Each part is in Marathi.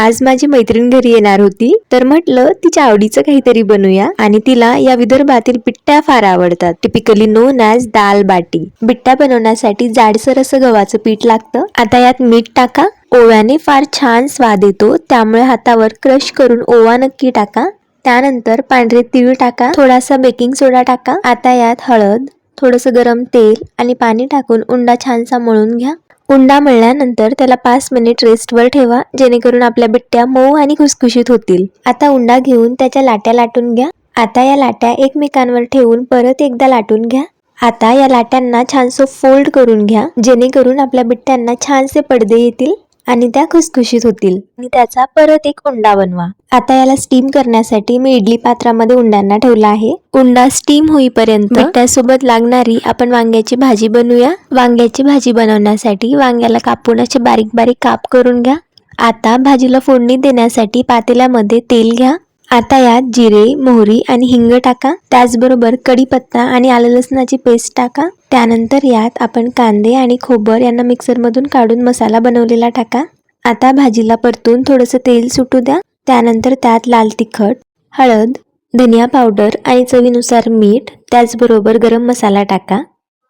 आज माझी मैत्रीण घरी येणार होती, तर म्हटलं तिच्या आवडीचं काहीतरी बनवूया. आणि तिला या विदर्भातील बिट्ट्या फार आवडतात, टिपिकली नोन ॲज दाल बाटी. बिट्ट्या बनवण्यासाठी जाडसर असं गव्हाचं पीठ लागतं. आता यात मीठ टाका. ओव्याने फार छान स्वाद येतो, त्यामुळे हातावर क्रश करून ओवा नक्की टाका. त्यानंतर पांढरे तीळ टाका, थोडासा बेकिंग सोडा टाका. आता यात हळद, थोडंसं गरम तेल आणि पाणी टाकून उंडा छानसा मळून घ्या. उंडा मळल्यानंतर त्याला 5 मिनिट रेस्टवर ठेवा, जेणेकरून आपल्या बिट्ट्या मऊ आणि खुसखुशीत होतील. आता उंडा घेऊन त्याच्या लाट्या लाटून घ्या. आता या लाट्या एकमेकांवर ठेवून परत एकदा लाटून घ्या. आता या लाट्यांना छानसं फोल्ड करून घ्या, जेणेकरून आपल्या बिट्ट्यांना छानसे पडदे येतील आणि त्या खुसखुशीत होतील. आणि त्याचा परत एक उंडा बनवा. आता याला स्टीम करण्यासाठी मी इडली पात्रामध्ये उंड्यांना ठेवला आहे. उंडा स्टीम होईपर्यंत बिट्ट्यासोबत लागणारी आपण वांग्याची भाजी बनवूया. वांग्याची भाजी बनवण्यासाठी वांग्याला कापून असे बारीक बारीक काप करून घ्या. आता भाजीला फोडणी देण्यासाठी पातेल्यामध्ये तेल घ्या. आता यात जिरे, मोहरी आणि हिंग टाका. त्याचबरोबर कढीपत्ता आणि आलं लसणाची पेस्ट टाका. त्यानंतर यात आपण कांदे आणि खोबर यांना मिक्सरमधून काढून मसाला बनवलेला टाका. आता भाजीला परतून थोडंसं तेल सुटू द्या. त्यानंतर त्यात लाल तिखट, हळद, धनिया पावडर आणि चवीनुसार मीठ, त्याचबरोबर गरम मसाला टाका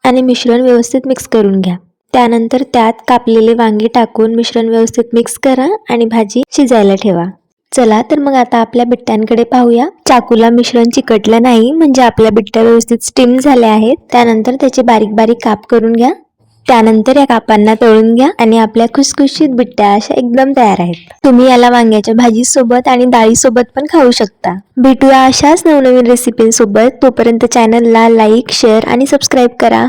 आणि मिश्रण व्यवस्थित मिक्स करून घ्या. त्यानंतर त्यात कापलेले वांगी टाकून मिश्रण व्यवस्थित मिक्स करा आणि भाजी शिजायला ठेवा. चला तर मग आता आपल्या बिट्ट्यांकडे पाहूया. चाकूला मिश्रण चिकटलं नाही, म्हणजे आपल्या बिट्ट्या व्यवस्थित स्टीम झाल्या आहेत. त्यानंतर त्याचे बारीक बारीक काप करून घ्या. त्यानंतर या कापांना तळून घ्या आणि आपल्या खुसखुशीत बिट्ट्या अशा एकदम तयार आहेत. तुम्ही याला वांग्याच्या भाजीसोबत आणि डाळीसोबत पण खाऊ शकता. भेटूया अशाच नवनवीन रेसिपींसोबत. तोपर्यंत चॅनलला लाईक, शेअर आणि सबस्क्राईब करा.